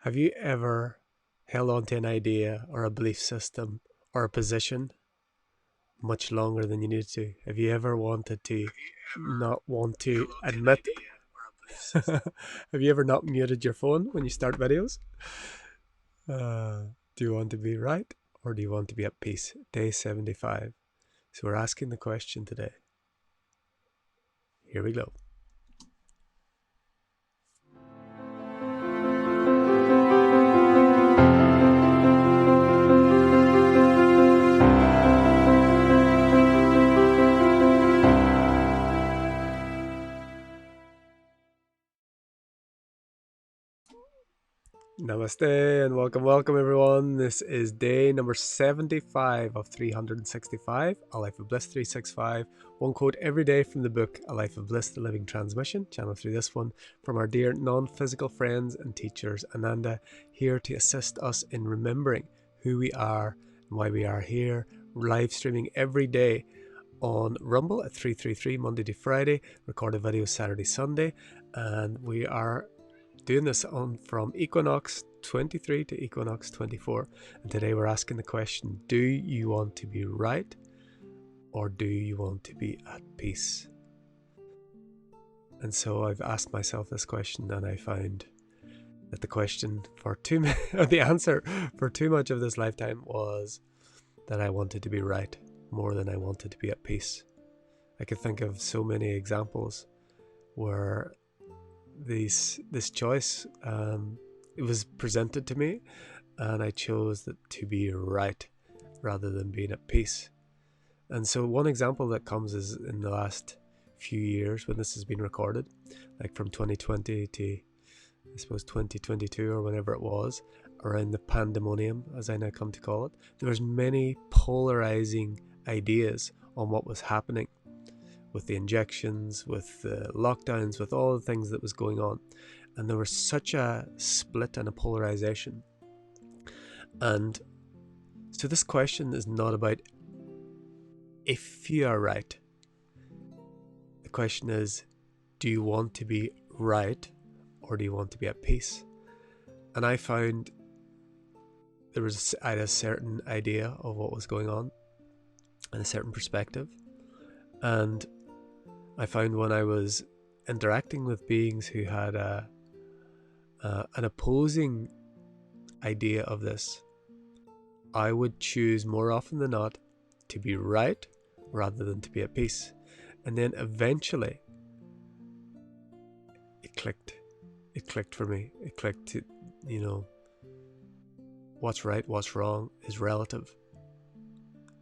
Have you ever held on to an idea or a belief system or a position much longer than you needed to? Have you ever wanted to not want to admit? Have you ever not muted your phone when you start videos? Do you want to be right or do you want to be at peace? Day 75. So we're asking the question today. Here we go. Namaste and welcome everyone. This is day number 75 of 365, A Life of Bliss 365. One quote every day from the book A Life of Bliss, the Living Transmission. Channel through this one from our dear non-physical friends and teachers, AnandA, here to assist us in remembering who we are and why we are here, live streaming every day on Rumble at 333 Monday to Friday, recorded videos Saturday, Sunday, and we are doing this on from Equinox 23 to Equinox 24, and today we're asking the question, do you want to be right or do you want to be at peace? And so I've asked myself this question, and I found that the answer for too much of this lifetime was that I wanted to be right more than I wanted to be at peace. I could think of so many examples where this choice, it was presented to me, and I chose to be right rather than being at peace. And so one example that comes is in the last few years when this has been recorded, like from 2020 to I suppose 2022 or whenever it was, around the pandemonium, as I now come to call it, there was many polarizing ideas on what was happening with the injections, with the lockdowns, with all the things that was going on. And there was such a split and a polarization. And so this question is not about if you are right. The question is, do you want to be right or do you want to be at peace? And I found I had a certain idea of what was going on and a certain perspective. And I found when I was interacting with beings who had an opposing idea of this, I would choose more often than not to be right rather than to be at peace. And then eventually it clicked. It clicked for me. It clicked to, what's right, what's wrong is relative.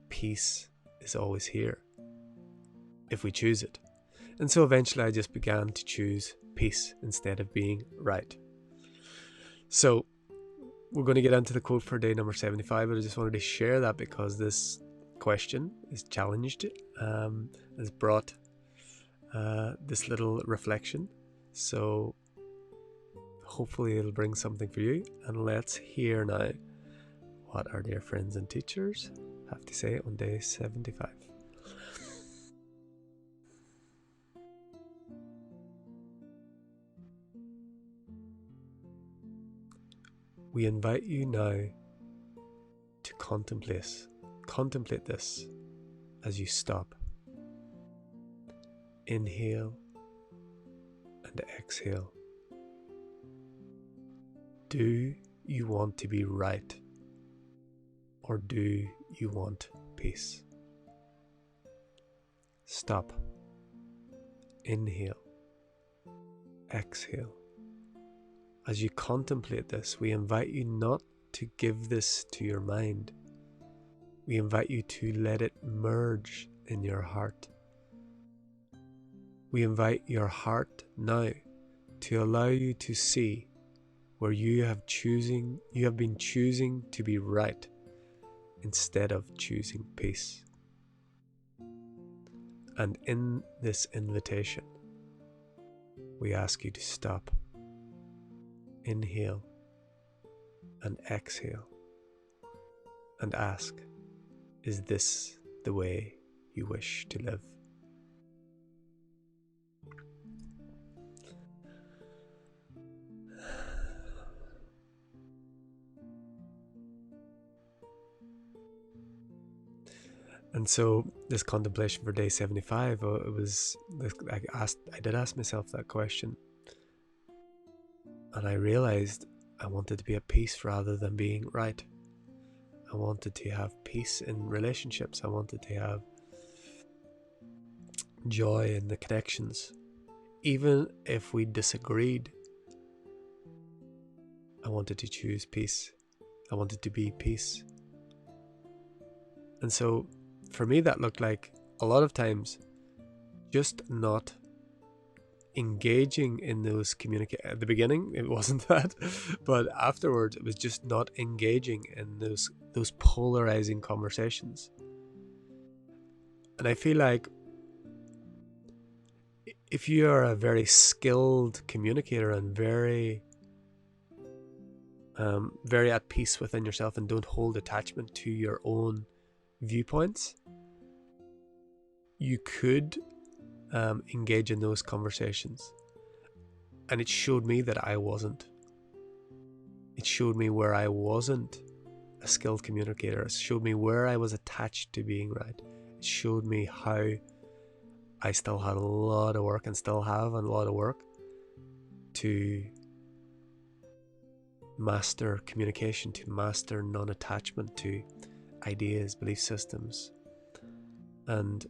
Peace is always here if we choose it. And so eventually I just began to choose peace instead of being right. So we're going to get into the quote for day number 75, but I just wanted to share that because this question is challenged, has brought this little reflection. So hopefully it'll bring something for you. And let's hear now what our dear friends and teachers have to say on day 75. We invite you now to contemplate this as you stop. Inhale and exhale. Do you want to be right or do you want peace? Stop. Inhale. Exhale. As you contemplate this, we invite you not to give this to your mind. We invite you to let it merge in your heart. We invite your heart now to allow you to see where you have been choosing to be right instead of choosing peace. And in this invitation, we ask you to stop. Inhale and exhale and ask, is this the way you wish to live? And so this contemplation for day 75, it was, I did ask myself that question, and I realized I wanted to be at peace rather than being right. I wanted to have peace in relationships. I wanted to have joy in the connections. Even if we disagreed, I wanted to choose peace. I wanted to be peace. And so for me, that looked like a lot of times just not engaging in those at the beginning it wasn't that, but afterwards it was just not engaging in those polarizing conversations. And I feel like if you are a very skilled communicator and very at peace within yourself and don't hold attachment to your own viewpoints, you could engage in those conversations. And it showed me that I wasn't. It showed me where I wasn't a skilled communicator. It showed me where I was attached to being right. It showed me how I still had a lot of work and still have a lot of work to master communication, to master non-attachment to ideas, belief systems. And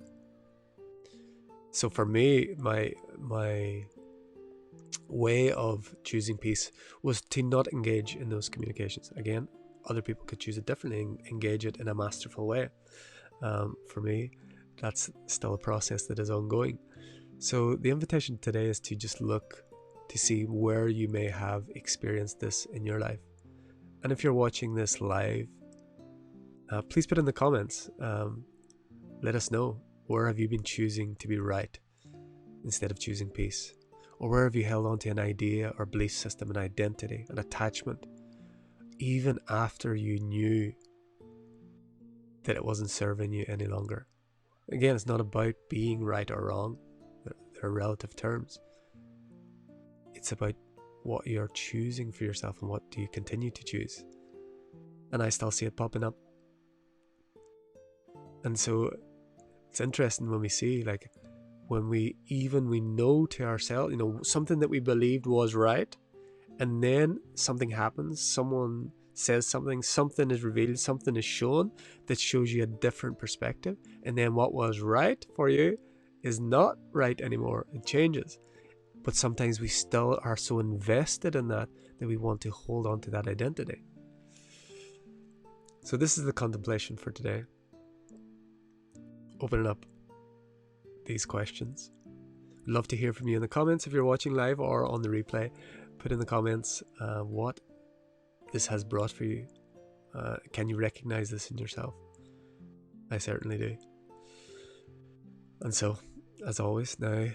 so for me, my way of choosing peace was to not engage in those communications. Again, other people could choose it differently and engage it in a masterful way. For me, that's still a process that is ongoing. So the invitation today is to just look to see where you may have experienced this in your life. And if you're watching this live, please put in the comments. Let us know, where have you been choosing to be right instead of choosing peace? Or where have you held on to an idea or belief system, an identity, an attachment, even after you knew that it wasn't serving you any longer? Again, it's not about being right or wrong. They're relative terms. It's about what you're choosing for yourself and what do you continue to choose. And I still see it popping up. And so it's interesting when we see, like, when we know to ourselves, something that we believed was right, and then something happens, someone says something is revealed, something is shown that shows you a different perspective, and then what was right for you is not right anymore. It changes. But sometimes we still are so invested in that we want to hold on to that identity. So this is the contemplation for today. Opening up these questions. I'd love to hear from you in the comments if you're watching live or on the replay. Put in the comments what this has brought for you. Can you recognize this in yourself? I certainly do. And so, as always, now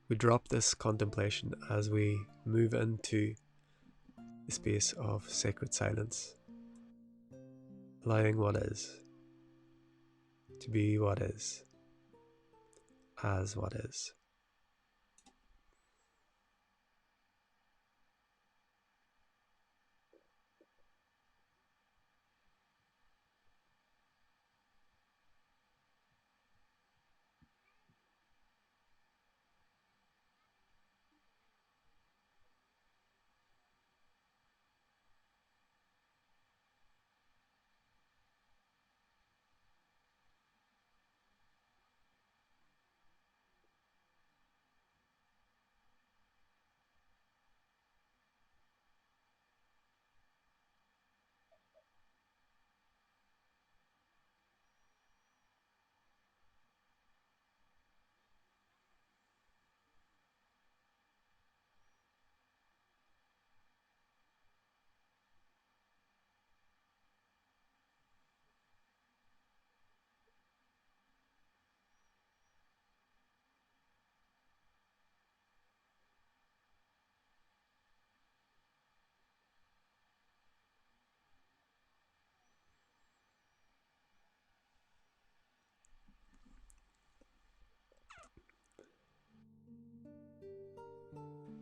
we drop this contemplation as we move into the space of sacred silence, allowing what is to be what is, as what is.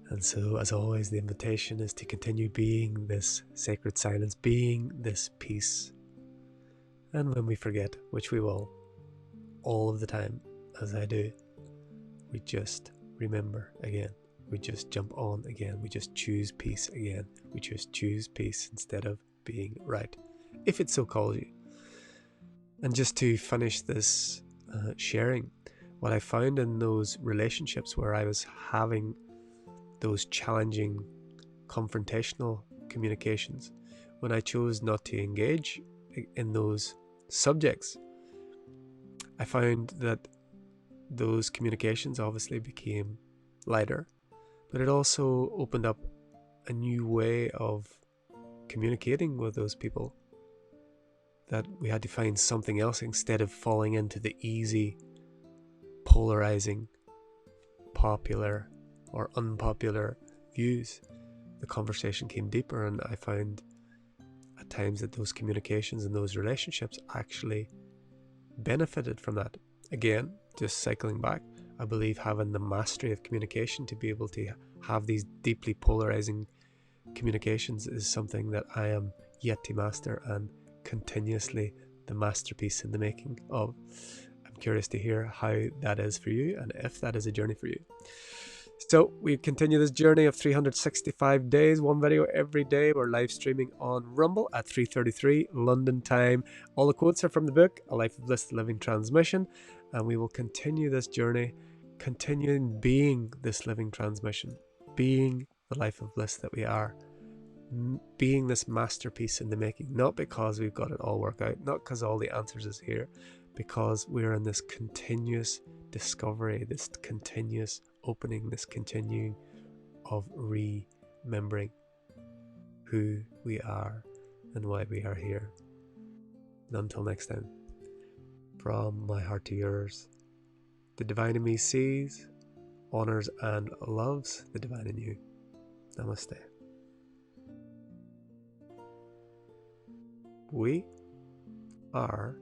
And so, as always, the invitation is to continue being this sacred silence, being this peace. And when we forget, which we will, all of the time, as I do, we just remember again. We just jump on again. We just choose peace again. We just choose peace instead of being right, if it so calls you. And just to finish this sharing, what I found in those relationships where I was having those challenging, confrontational communications, when I chose not to engage in those subjects, I found that those communications obviously became lighter, but it also opened up a new way of communicating with those people, that we had to find something else instead of falling into the easy, polarizing, popular or unpopular views. The conversation came deeper, and I found at times that those communications and those relationships actually benefited from that. Again, just cycling back, I believe having the mastery of communication to be able to have these deeply polarizing communications is something that I am yet to master, and continuously the masterpiece in the making of. I'm curious to hear how that is for you, and if that is a journey for you. So we continue this journey of 365 days, one video every day. We're live streaming on Rumble at 3:33 London time. All the quotes are from the book, A Life of Bliss, the Living Transmission. And we will continue this journey, continuing being this living transmission, being the life of bliss that we are, being this masterpiece in the making, not because we've got it all worked out, not because all the answers is here, because we're in this continuous discovery, this continuous opening, this continuing of remembering who we are and why we are here. And until next time, from my heart to yours, the divine in me sees, honors and loves the divine in you. Namaste. We are